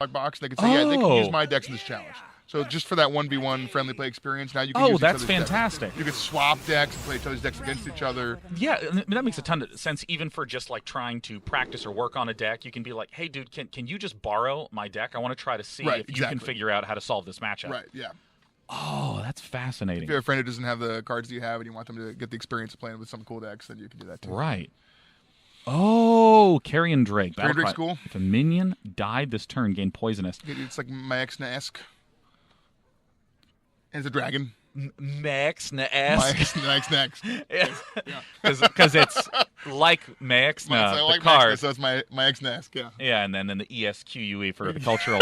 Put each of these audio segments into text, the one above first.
box. They could say, yeah, they can use my decks in this challenge. So just for that 1v1 friendly play experience, now you can use each that's other's fantastic. Decks. You can swap decks and play each other's decks against each other. Yeah, that makes a ton of sense. Even for just like trying to practice or work on a deck, you can be like, hey, dude, can you just borrow my deck? I want to try to see if you can figure out how to solve this matchup. Right, yeah. Oh, that's fascinating. If you have a friend who doesn't have the cards that you have and you want them to get the experience of playing with some cool decks, then you can do that too. Right. Oh, Carrion Drake. Carrion Drake's cool. If a minion died this turn, gain poisonous. It's like Max-esque. And it's a dragon. Max-esque. Max-esque. Yeah. Because it's like Max, like card. Max, so it's my Max-esque, yeah. Yeah, and then the ESQUE for the cultural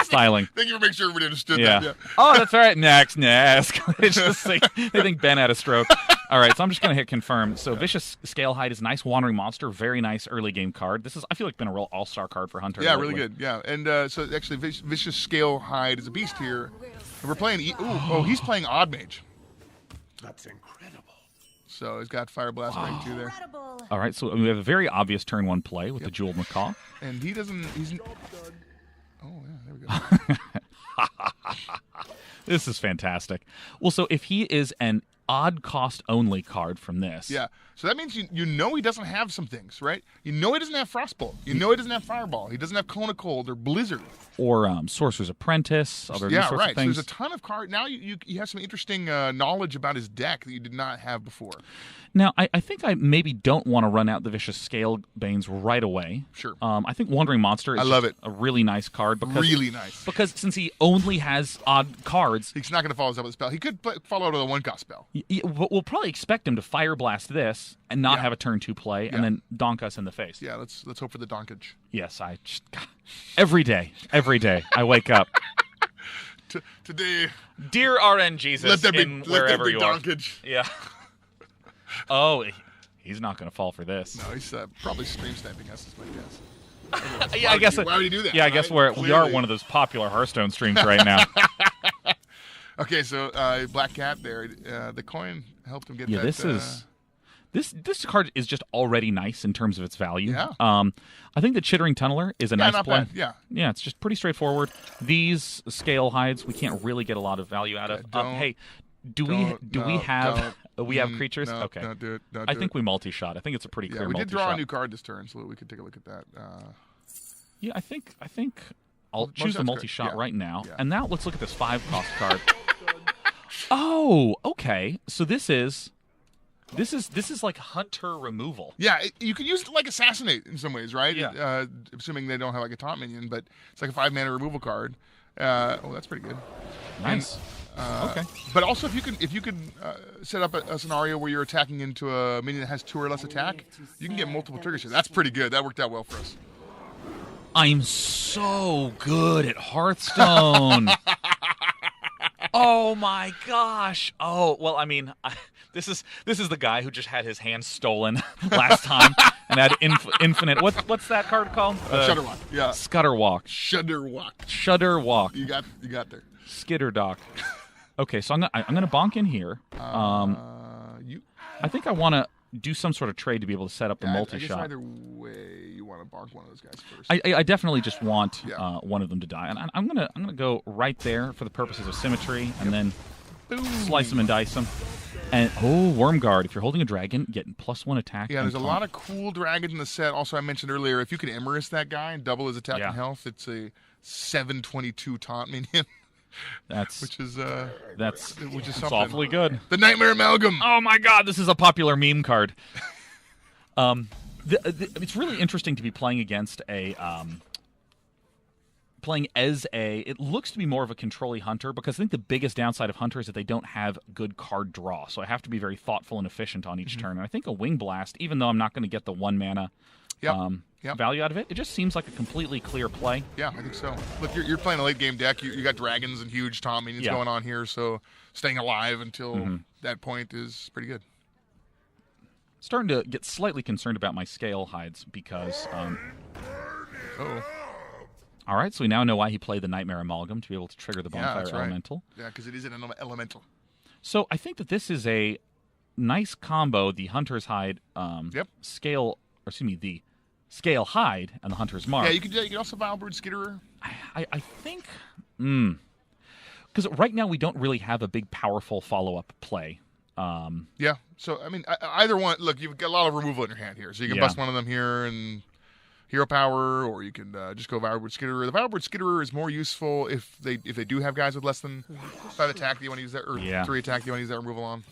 styling. Thank you for making sure everybody understood that. Yeah. Oh, that's all right. Max-esque. It's just like, they think Ben had a stroke. All right, so I'm just going to hit confirm. So Vicious Scalehide is a nice wandering monster, very nice early game card. This is, I feel like, been a real all-star card for Hunter. Yeah, really good. Yeah, and so actually, Vicious Scalehide is a beast here. And we're playing. He's playing Odd Mage. That's incredible. So he's got Fire Blast Ring too there. All right, so we have a very obvious turn one play with the Jeweled Macaw. And he doesn't. Oh yeah, there we go. This is fantastic. Well, so if he is an odd cost only card from this. Yeah. So that means you know he doesn't have some things, right? You know he doesn't have Frostbolt. You know he doesn't have Fireball. He doesn't have Cone of Cold or Blizzard. Or Sorcerer's Apprentice. Other sorts of things. So there's a ton of cards. Now you have some interesting knowledge about his deck that you did not have before. Now, I think I maybe don't want to run out the Vicious Scalebanes right away. Sure. I think Wandering Monster is a really nice card. Because since he only has odd cards. He's not going to follow us up with a spell. He could follow it with a 1-cost spell. We'll probably expect him to Fire Blast this and not have a turn 2 play and then donk us in the face. Yeah, let's hope for the donkage. Yes, every day I wake up. Today, dear RN Jesus, let there be donkage. Yeah. Oh, he's not going to fall for this. No, he's probably stream sniping us, is my guess. Yeah, I guess. Why would he do that? Yeah, I guess we are one of those popular Hearthstone streams right now. Okay, so Black Cat there. The coin helped him get that. Yeah, this card is just already nice in terms of its value. Yeah. I think the Chittering Tunneler is a nice play. Bad. Yeah. Yeah, it's just pretty straightforward. These Scale Hides, we can't really get a lot of value out of. Hey, we have creatures? No, okay. Don't do it. I think we multi-shot. I think it's a pretty clear multi-shot. We did draw a new card this turn, so we could take a look at that. Yeah, I think I'll choose the multi-shot right now. Yeah. And now let's look at this 5-cost card. Oh, okay. So this is like Hunter removal. Yeah, you could use it like Assassinate in some ways, right? Yeah. Assuming they don't have like a taunt minion, but it's like a 5-mana removal card. That's pretty good. Nice. Okay. But also, if you could set up a scenario where you're attacking into a minion that has 2 or less attack, you can get multiple triggers here. That's pretty good. That worked out well for us. I'm so good at Hearthstone. Oh my gosh. Oh well, I mean, this is the guy who just had his hand stolen last time and had infinite. What's that card called? Shudderwalk. Yeah. Scutterwalk. Shudderwalk. You got there. Skitterdock. Okay, so I'm gonna bonk in here. I think I want to do some sort of trade to be able to set up the multi-shot. I guess either way, you want to bonk one of those guys first. I definitely just want one of them to die, and I'm gonna go right there for the purposes of symmetry, and then slice them and dice them. And Wormguard. If you're holding a dragon, getting +1 attack. Yeah, there's a lot of cool dragons in the set. Also, I mentioned earlier, if you can Emrys that guy and double his attack and health, it's a 7/22 taunt minion. Which is something. Awfully good. The Nightmare Amalgam. Oh my God, this is a popular meme card. It's really interesting to be playing against it looks to be more of a control-y Hunter, because I think the biggest downside of Hunter is that they don't have good card draw. So I have to be very thoughtful and efficient on each turn. And I think a Wing Blast, even though I'm not going to get the 1 mana value out of it, it just seems like a completely clear play. Yeah, I think so. Look, you're playing a late game deck. You got dragons and huge taunt minions going on here, so staying alive until that point is pretty good. Starting to get slightly concerned about my Scale Hides because. All right, so we now know why he played the Nightmare Amalgam, to be able to trigger the Bonfire Elemental. Yeah, because it is an elemental. So I think that this is a nice combo. The Hunter's Hide the Scale Hide and the Hunter's Mark. Yeah, you can also Vilebrood Skitterer. I think... Because right now we don't really have a big, powerful follow-up play. Yeah, so, I mean, either one... Look, you've got a lot of removal in your hand here. So you can bust one of them here and Hero Power, or you can just go Vilebrood Skitterer. The Vilebrood Skitterer is more useful if they do have guys with less than 5 attack that you want to use that, or 3 attack that you want to use that removal on.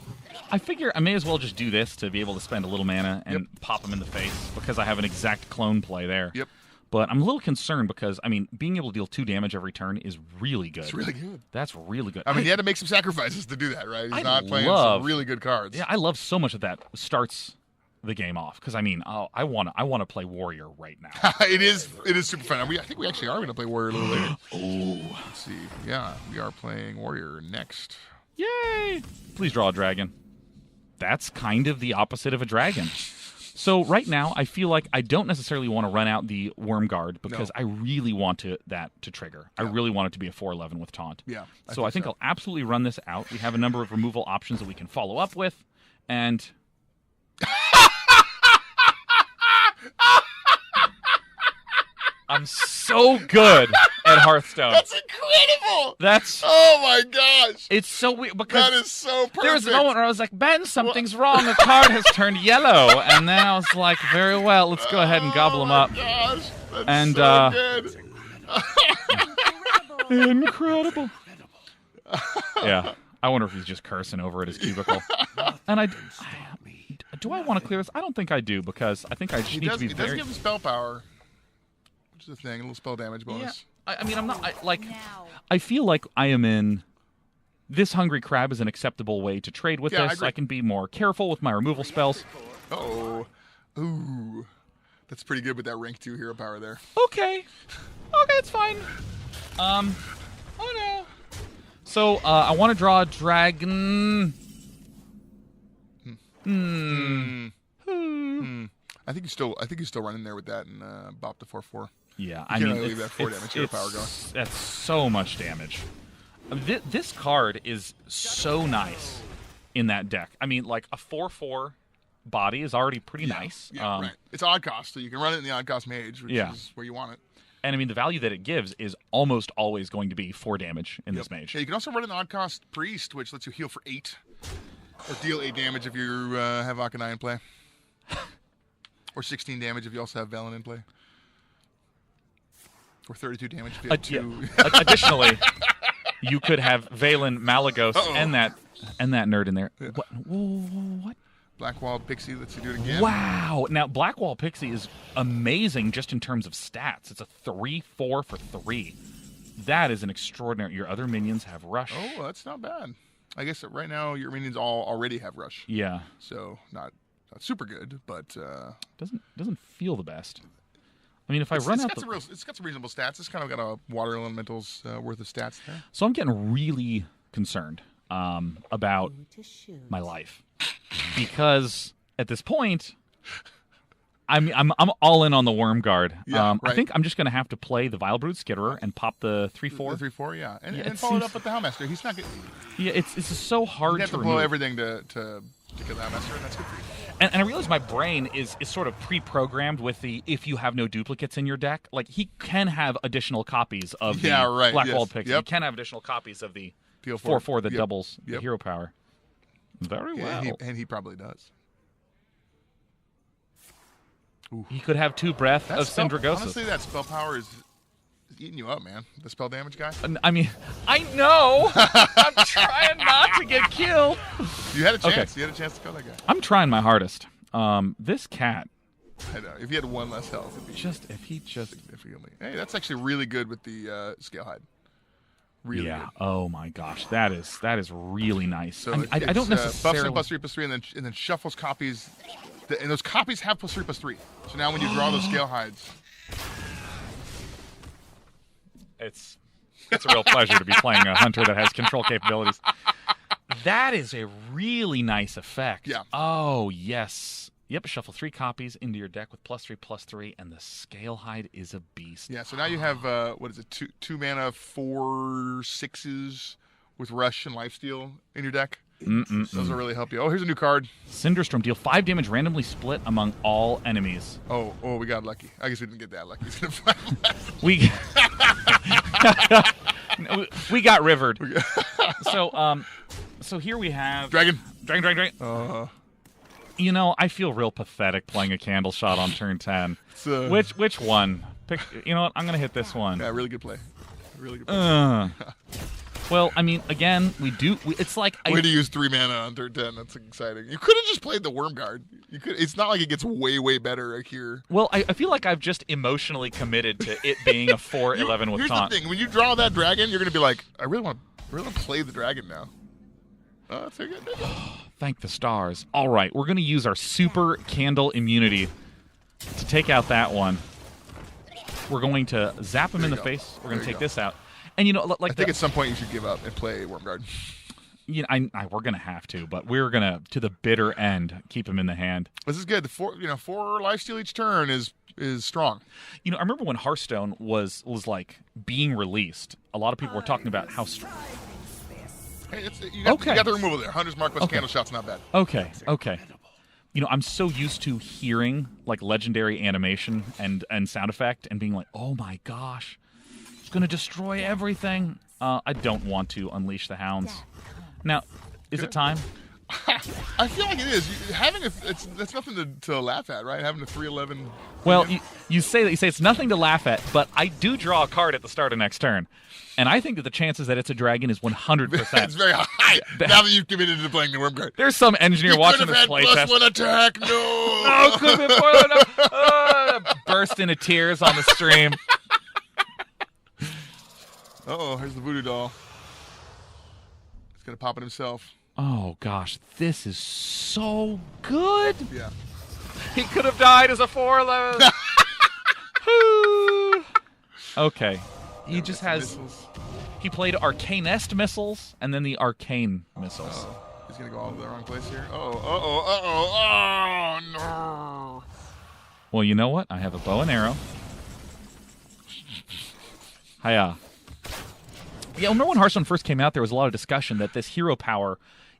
I figure I may as well just do this to be able to spend a little mana and pop them in the face, because I have an exact clone play there. Yep. But I'm a little concerned because, I mean, being able to deal 2 damage every turn is really good. It's really good. That's really good. I mean, you had to make some sacrifices to do that, right? He's not playing some really good cards. Yeah, I love so much of that starts the game off, because I mean, I want to play Warrior right now. it is super fun. I think we actually are going to play Warrior a little later. Oh, let's see. Yeah, we are playing Warrior next. Yay! Please draw a dragon. That's kind of the opposite of a dragon. So right now, I feel like I don't necessarily want to run out the Worm Guard, because I really want that to trigger. Yeah. I really want it to be a 4/11 with Taunt. Yeah. I think I'll absolutely run this out. We have a number of removal options that we can follow up with, and I'm so good at Hearthstone. That's incredible. Oh my gosh. It's so weird because that is so perfect. There was a moment where I was like, Ben, something's wrong. A card has turned yellow, and then I was like, very well, let's go ahead and gobble them up. Gosh, that's so good. Incredible. Yeah, I wonder if he's just cursing over at his cubicle. And do I want to clear this? I don't think I do, because I think I just need to be very... It does give him spell power, which is a thing, a little spell damage bonus. Yeah. I mean, I'm not... I feel like I am in... This Hungry Crab is an acceptable way to trade with this. I can be more careful with my removal spells. Uh-oh. Ooh. That's pretty good with that rank 2 hero power there. Okay, it's fine. Oh no. So, I want to draw a dragon... I think he's still running there with that and bop the 4/4. Yeah, I mean, leave that 4 damage hero power going. That's so much damage. This card is so nice in that deck. I mean, like a 4/4 body is already pretty nice. Yeah, right. It's odd cost, so you can run it in the odd cost mage, which is where you want it. And I mean, the value that it gives is almost always going to be 4 damage in this mage. Yeah, you can also run an odd cost priest, which lets you heal for 8. Or deal 8 damage if you have Akanai in play. Or 16 damage if you also have Velen in play. Or 32 damage if you have 2. Yeah. Additionally, you could have Valen, Malagos, and that nerd in there. Yeah. What? Blackwall Pixie lets you do it again. Wow. Now, Blackwall Pixie is amazing just in terms of stats. It's a 3/4 for 3. That is an extraordinary... Your other minions have Rush. Oh, that's not bad. I guess that right now your minions all already have Rush. Yeah. So not super good, but doesn't feel the best. I mean, if I run out, it's got some reasonable stats. It's kind of got a water elemental's worth of stats there. So I'm getting really concerned about my life, because at this point, I'm all in on the Worm Guard. Yeah, right. I think I'm just going to have to play the Vilebrood Skitterer and pop the 3/4. The 3/4, yeah, and follow it up with the Hellmaster. He's not good. Yeah, it's just so hard you have to blow everything to kill the Hellmaster, and that's good for you. And I realize my brain is sort of pre-programmed with the if you have no duplicates in your deck. Like, he can have additional copies of the Blackwall Pixie. He can have additional copies of the 4/4 that doubles the hero power. Very well. And he probably does. Ooh. He could have 2 Breath of Syndragosis. Honestly, that spell power is eating you up, man. The spell damage guy. I mean, I know. I'm trying not to get killed. You had a chance. Okay. You had a chance to kill that guy. I'm trying my hardest. This cat. I know. If he had 1 less health, if he just significantly. Hey, that's actually really good with the Scale Hide. Really good. Oh my gosh, that is really nice. So I don't necessarily buffs him +3/+3, and then shuffles copies. And those copies have +3/+3. So now when you draw those Scale Hides, it's a real pleasure to be playing a hunter that has control capabilities. That is a really nice effect. Yeah. Oh yes. Yep. Shuffle 3 copies into your deck with +3/+3, and the Scale Hide is a beast. Yeah. So now you have what is it? 2 mana, 4 6s with Rush and Lifesteal in your deck. Those will really help you. Oh, here's a new card. Cinderstorm. Deal 5 damage randomly split among all enemies. Oh, we got lucky. I guess we didn't get that lucky. we got rivered. So here we have Dragon. You know, I feel real pathetic playing a candle shot on turn 10. Which one? Pick. You know what? I'm gonna hit this one. Yeah, really good play. Really good play. Well, I mean, again, it's like way to use 3 mana on turn 10. That's exciting. You could have just played the Worm Guard. You could. It's not like it gets way better here. Well, I feel like I've just emotionally committed to it being a 4/11 with Here's taunt. the thing: when you draw that dragon, you're gonna be like, I really want to play the dragon now. Oh, that's very good. Thank the stars. All right, we're gonna use our super candle immunity to take out that one. We're going to zap him in the face. We're going to take this out. And, you know, like I think at some point you should give up and play Wormguard. You know, we're going to have to, but we're going to the bitter end, keep him in the hand. This is good. The 4 lifesteal each turn is strong. You know, I remember when Hearthstone was like being released. A lot of people were talking about how strong. Hey, you got the removal there. Hunter's Mark plus Candle Shot's not bad. Okay. You know, I'm so used to hearing like legendary animation and sound effect and being like, oh my gosh, it's going to destroy everything. I don't want to unleash the hounds. Now, is it time? I feel like it is. That's nothing to laugh at, right? Having a 3/11. Well, you say it's nothing to laugh at, but I do draw a card at the start of next turn, and I think that the chances that it's a dragon is 100%. It's very high. Now that you've committed to playing the Worm Guard. There's some engineer watching this playtest. +1 attack. No. No, could have been more. Burst into tears on the stream. Here's the voodoo doll. He's gonna pop it himself. Oh gosh, this is so good. Yeah. He could have died as a 4/11. Okay. He just has missiles. He played Arcanest missiles and then the Arcane missiles. He's gonna go all to the wrong place here. Oh no. Well, you know what? I have a bow and arrow. Hiya. Yeah, remember when Hearthstone first came out, there was a lot of discussion that this hero power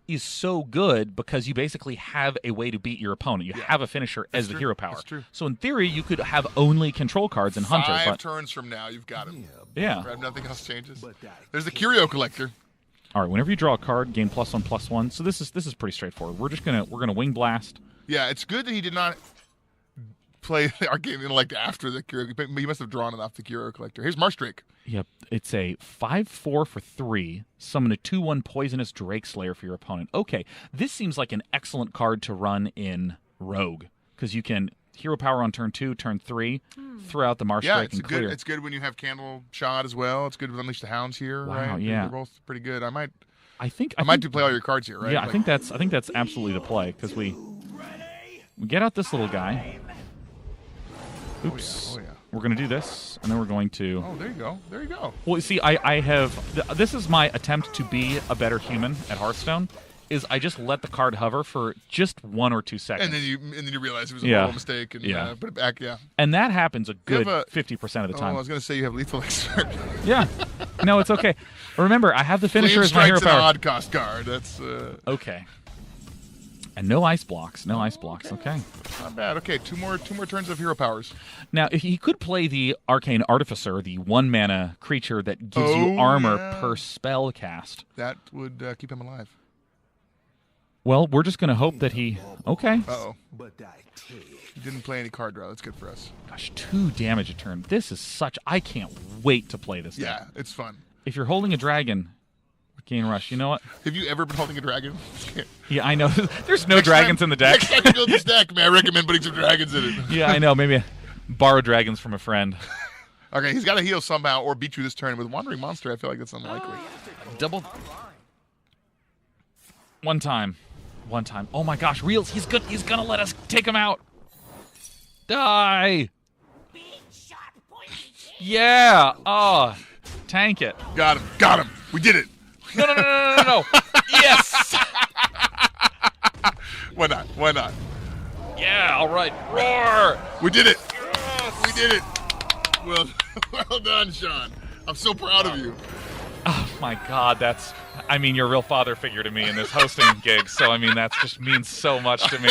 is so good because you basically have a way to beat your opponent. You have a finisher as the hero power. That's true. So in theory, you could have only control cards in Hunter. 5 turns from now, you've got him. Yeah. Right, nothing else changes. There's the Curio Collector. All right, whenever you draw a card, gain +1/+1. So this is pretty straightforward. We're gonna wing blast. Yeah, it's good that he did not play the Arcane Intellect after the Curio. He must have drawn it off the Curio Collector. Here's Marshdrake. Yep, it's a 5/4 for 3. Summon a 2/1 Poisonous Drake Slayer for your opponent. Okay, this seems like an excellent card to run in Rogue because you can hero power on turn 2, turn 3, throw out the Marshdrake and clear. It's good when you have Candle Shot as well. It's good with Unleash the Hounds here. Wow, right? yeah, they're both pretty good. I might do play all your cards here, right? Yeah, I think that's absolutely the play because we get out this little guy. Oops. Oh yeah. We're going to do this, and then we're going to... Oh, there you go. There you go. Well, see, I have... This is my attempt to be a better human at Hearthstone, is I just let the card hover for just 1 or 2 seconds. And then you realize it was a horrible mistake and put it back, And that happens a good 50% of the time. I was going to say you have Lethal Exert. Yeah. No, it's okay. Remember, I have the finisher as my hero power. An odd cost card. That's... Okay. And no ice blocks. No ice blocks. Okay. Not bad. Okay, two more turns of hero powers. Now, if he could play the Arcane Artificer, the 1-mana creature that gives you armor per spell cast. That would keep him alive. Well, we're just going to hope that he... Okay. Uh-oh. He didn't play any card draw. That's good for us. Gosh, 2 damage a turn. This is such... I can't wait to play this. Yeah, it's fun. If you're holding a dragon... Gain Rush. You know what? Have you ever been holding a dragon? Yeah, I know. There's no dragons in the deck. Next time you build this deck, man, I recommend putting some dragons in it. Yeah, I know. Maybe borrow dragons from a friend. Okay, he's got to heal somehow or beat you this turn. With Wandering Monster, I feel like that's unlikely. Double. One time. Oh my gosh, Reels. He's good. He's gonna let us take him out. Die. Yeah. Oh, tank it. Got him. We did it. No. Yes. Why not? Yeah, all right. Roar. We did it. Yes. We did it. Well done, Sean. I'm so proud of you. Oh, my God. I mean, you're a real father figure to me in this hosting gig, so I mean, that just means so much to me.